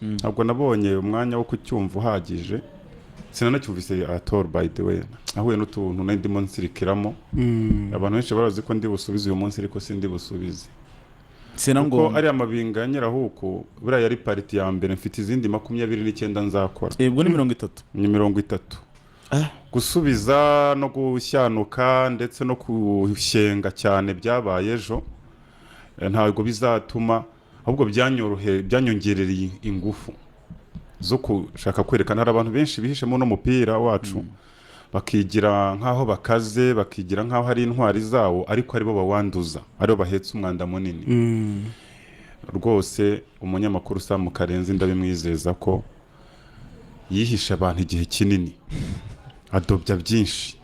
ntabwo nabonye umwanya wo kucyumva uhagije sinanacyumvise ator by the way ahuye n'utuntu ndimo nsirikiramo abantu benshi barazi ko ndi busubize uyu munsi ariko sindi busubize Sinango ari amabinga nyirahuko buriya yari party ya mbere mfite izindi 29 nzakora ebwo ni 30 ni 30 gusubiza no gushyanuka ndetse no kushenga cyane byabaye ejo ntabwo bizatuma ahubwo byanyongerera ingufu zo kushaka kwerekana hari abantu benshi bihishemo no mupira wacu bakigira nkaho bakaze bakigira nkaho hari intwari zawo ariko aribo bawanduza aribo bahetse umwanda munini rwose umunyamakuru Sam Karenzi ndabimwizeza ko yihisha abantu igihe kinini adobya byinshi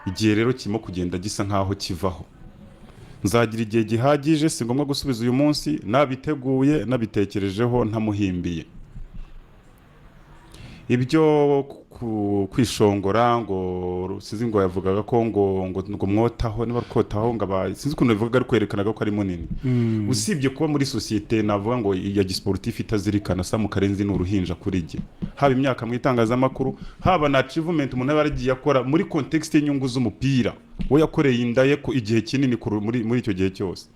igihe rero kirimo kugenda gisa nkaho kivaho nzagira igihe gihagije si ngombwa gusubiza uyu munsi nabiteguye nabitekerejeho ntamuhimbiye ibyo kwishongora ngo sizi ngo yavugaga ko ngo mwotaho niba kotaho ngo sinzi ukuntu bivuga ari kwerekanaga ko ari munini usibye kuba muri societe navuga ngo ya gisportif itazirikana Sam Karenzi n'uruhinja kuri jye haba imyaka mu itangazamakuru haba na achievement umuntu yaragiye akora muri context y'inyungu z'umupira we yakoreye indaye ko igihe kinini muri icyo gihe cyose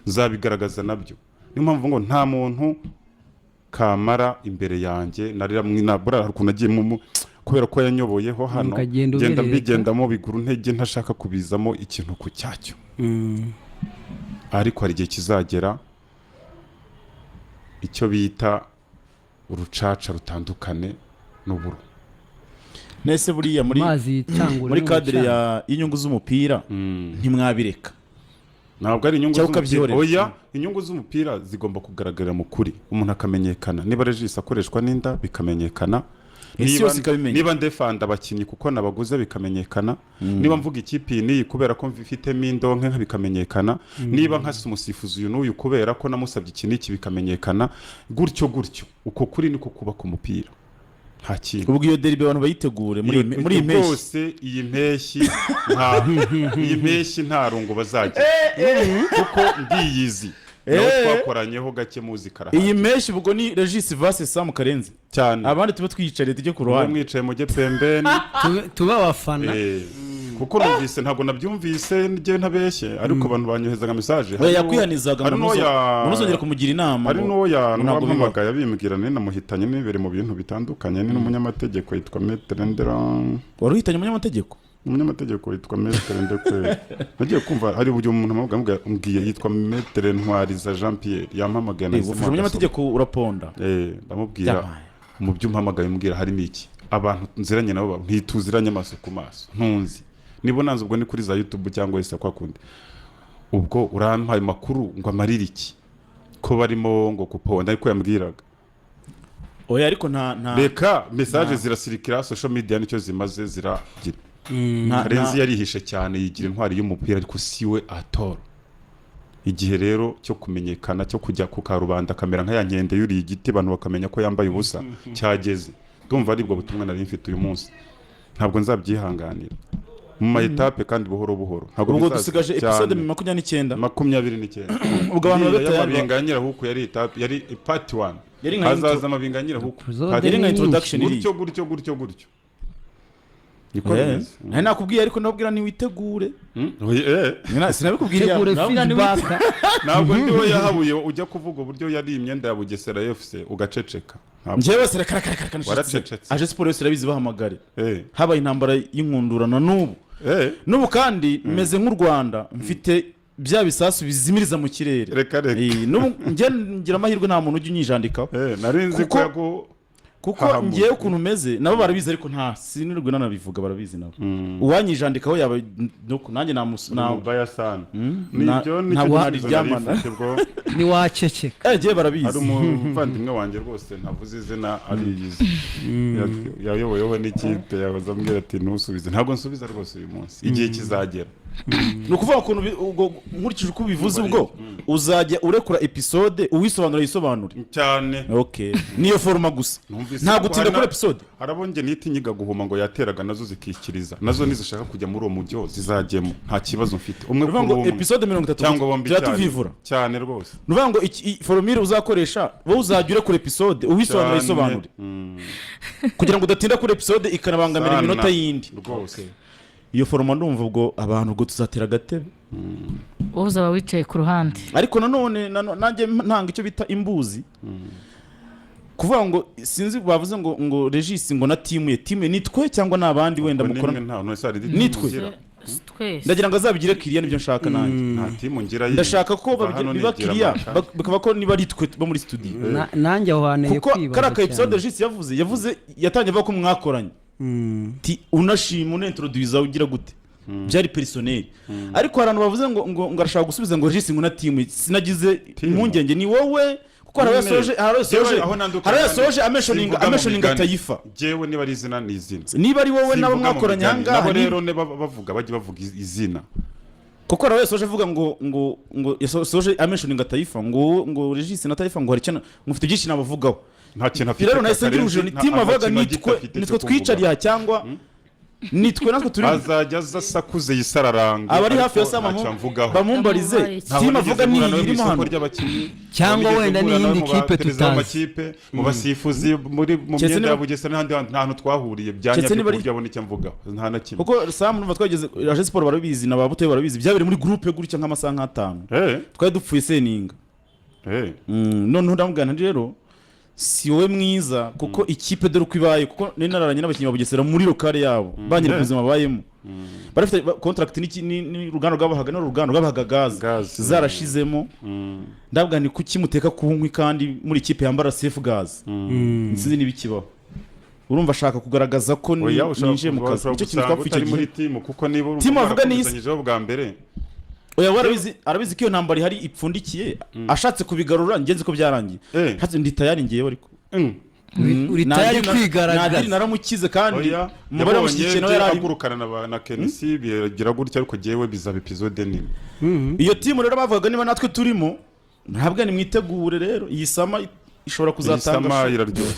zabigaragaza nabyo niyo mpamvu ngo nta muntu kamara imbere yanjye narira mwinabura harukuna agiye kubera ko yanyoboyeho hano genda mbigendamo biguru ntege ntashaka kubizamo ikintu ku cyacyo ariko hari igihe kizagera icyo bita urucaca rutandukane n'uburo nese buriya muri cadre ya inyungu z'umupira ntimwabireka ntabwo ari inyungu z'umupira oya inyungu z'umupira zigomba kugaragarira mu kuri umuntu akamenyekana niba regis akoreshwa n'inda bikamenyekana niba ndefanda abakinnyi kuko nabaguze bikamenyekana niba mvuga ikipi ni kubera ko mfitemo indonke bikamenyekana niba nkase umusifuzi uyu n'uyu kubera ko namusabye iki n'iki bikamenyekana gutyo uko kuri niko kuba ku mupira nta kintu ubwo iyo derby abantu bayitegure muri iyi mpeshyi rwose iyi mpeshyi nta rungo bazagira kuko ndiyizi nawe twakoranyeho gake muzikara iyi mpeshyi ubwo ni Regis vs Sam Karenzi cyane abandi tuba twiyicariye tujye ku ruhande mwicaye mujye pembeni tuba abafana kuko numvise ntabwo nabyumvise njye ntabeshye ariko abantu banyohezaga message yakwihanizaga munuzongera kumugira inama ari no yampamagaye abimbwira namuhitanye nibere mu bintu bitandukanye ni n'umunyamategeko yitwa Maître Ndera wari uhitanye umunyamategeko yitwa Maître Ndekwe nagiye kumva hari uburyo umuntu amubwiye yitwa Maître Ntwariza Jean Pierre yampamagaye nazo umunyamategeko uraponda ndamubwira mu byo mpamagaye mbwira harimo iki abantu nziranye nabo ntituziranye amaso ku maso ntunzi nibo nanze ubwo ni kuri za YouTube cyangwa isa kwa kundi ubwo urampaye makuru ngo amarira iki ko barimo ngo kuponda ariko yambwiraga oya ariko nta reka message zirasirikira social media nicyo zimaze ziragira Karenzi yarihishe cyane yigira intwari y'umupira ariko siwe atoro igihe rero cyo kumenyekana cyo kujya ku karubanda kamera nka yankende yuri igiti abantu bakamenya ko yambaye ubusa cyageze ndumva ari bwo butumwa nari mfite uyu munsi ntabwo nzabyihanganira mu mayetape kandi buhoro ntabwo ubwo dusigaje episode 29 ubwo abantu babenganyira huko yari part 1 hazaza amabinganyira huko yari nka introduction gutyo niko bimeze nakubwiye ariko nabwira ni witegure sinabikubwiye ntabwo ndiho yahabuye ujya kuvuga uburyo yari imyenda ya Bugesera FC ugaceceka njyewe waracecetse aje siporo yose irabizi bahamagare habaye intambara y'inkundurana n'ubu kandi meze nk'u Rwanda mfite bya bisasu bizimiriza mu kirere reka ngira amahirwe nta muntu ujya unyijandikaho narinzi ko kuko ngiye ukuntu meze nabo barabizi ariko nta sinirwe nanabivuga barabizi nabo uwanyijandikaho yaba nanjye nabaya sana ntabwo hari ryamana ni waceceka giye barabizi hari umuvandimwe wanjye rwose ntavuze izina ariyizi yayoboyeho n'ikipe yabaza ambwira ati ntusubize ntabwo nsubiza rwose uyu munsi igihe kizagera ni ukuvuga ukuntu nkurikije uko ubivuze ubwo uzajya urekura episode uwisobanura yisobanure cyane. okay niyo forma gusa nta gutinda kuri episode. harabonge nitinyiga guhuma ngo yateraga nazo zikikiriza nazo nizishaka kujya muri uwo mujyo zizajyemo nta kibazo mfite umwe kuri ngo episode 30 cyangwa bombi cyatuvivura cyane rwose. nuvuga ngo formule uzakoresha wowe uzajya urekura episode uwisobanura yisobanure kugira ngo udatinda kuri episode ikanabangamira iminota yindi rwose. iyo foroma ndumva ubwo abantu ubwo tuzatera agatebe wowe uzaba wicaye ku ruhande. ariko nanone nanjye ntanga icyo bita imbuzi kuvuga ngo sinzi bavuze ngo Regis ngo na timu ye nitwe cyangwa nabandi wenda mukora nitwe ndagira ngo azabigire kiriya nibyo nshaka nanjye nta timu ngira ndashaka ko biba kiriya bakaba ko niba ari twe bo muri studio nanjye aho haneye kwibaza kuko karaka episode Regis yavuze yatangiye avuga ko mwakoranye ti unashima unintroduce ugira gute byari personnel ariko abantu bavuze ngo arashaka gusubiza ngo Regis ngo na timu sinagize impungenge ni wowe kuko harayasoje amentioning Taifa jewe niba ari izina ni izina niba ari wowe nabo mwakoranye nabo rero ne bavuga bavuga izina kuko harayasoje avuga ngo yasoje amentioning Taifa ngo Regis na Taifa ngo hari cyane mufite byinshi nabavugaho nta kintu afite rero nahise ngira ujoni timu avuga nitwe twicariye cyangwa nitwe natwe turi azajya asakuze yisararanga abari hafi ya sama bamumbarize timu avuga ni irimo hano cyangwa wenda n'iyindi kipe tutazi mu basifuzi muri mu myenda ya Bugesera n'ahandi hantu twahuriye byanyabyo buryo abona icyo mvuga nta na kimwe kuko Sam numva twageze Aje Sport barabizi na babutoye barabizi byabere muri groupe gutya nk'amasaha nk'atanu twari dupfuye seninga none ndamugana rero si wowe mwiza kuko ikipe dore uko ibaye kuko ninararanye n'abakinnyi ba Bugesera muri lokale yabo banyira ubuzima bayemo barafite contract ni rugano rwabahaga no rugano rwabahaga gaz zarashizemo ndabwa ni kuki muteka ku nkwi kandi muri ikipe yambara safe gaz nsizi nibikibaho urumva ashaka kugaragaza ko ninje mu kazi icyo kintu twapfukiye muri timu kuko niba timu avuga ni bwa mbere oya arabizi ko iyo ntambara ihari ipfundikiye ashatse kubigarura ngenzi ko byarangiye hatse ndi tayari ngiye ariko uri tayari kwigaragaza naramukize kandi mubare mushyikiye nawe yarari agurukana na Kenisi bigira gutya ariko jewe bizaba episode nini iyo timu rero bavugaga niba natwe turimo ntabwo ni mwitegure rero iyi sama ishobora kuzatanga sama iraryoshye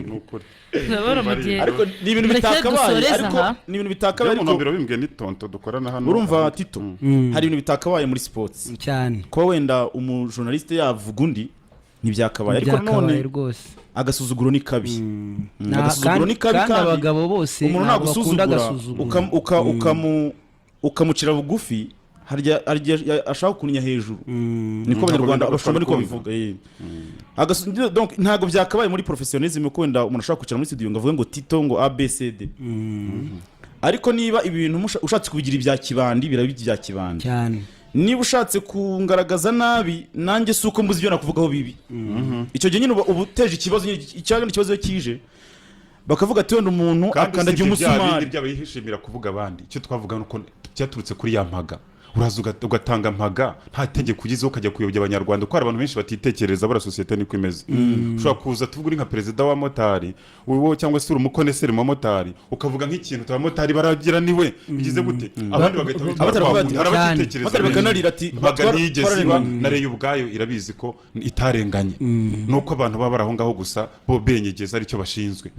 n'ukuri ariko ni ibintu bitakabaye ariko ni ibintu bitakabaye ariko nombero bimbwe ni tonto dukorana hano urumva Tito hari ibintu bitakabaye muri sports cyane ko wenda umujournaliste yavuga undi ntibyakabaye ariko none agasuzuguro ni kabi agasuzuguro ni kabi kandi abagabo bose umuntu nagusuzugura ukamucira bugufi harya ashaka kunya hejuru niko abanyarwanda bashobora niko bivuga donc ntago byakabaye muri professionalism ko wenda umuntu ashaka kwicara muri studio ngo avuge ngo Tito ngo ABCD ariko niba ibintu ushatse kubigira ibya kibandi birabijya bya kibandi cyane niba ushatse kungaragaza nabi nanjye suko mbuzi ibyo nakuvugaho bibi icyo gihe nyine ubuteje ikibazo kije bakavuga ati wenda umuntu akandagiye umusumari by'abayihishimira kuvuga abandi icyo twavuga nuko cyaturutse kuri ya mpaga uraza ugatanga mpaga nta tegeko ugizeho ukajya kuyobya abanyarwanda kuko hari abantu benshi batitekereza bara societe niko imeze ushobora kuza tuvuga uri nka perezida wa motari wowe cyangwa se uri umukoneseri mu motari ukavuga nk'ikintu abamotari baragira niwe bigize gute abandi bagahita bakanarira ati mpaga nigeze nareye ubwayo irabizi ko itarenganye nuko abantu baba baraho ngaho gusa bo benyegeza aricyo bashinzwe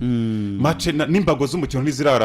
mace n'imbago z'umukino ntizirara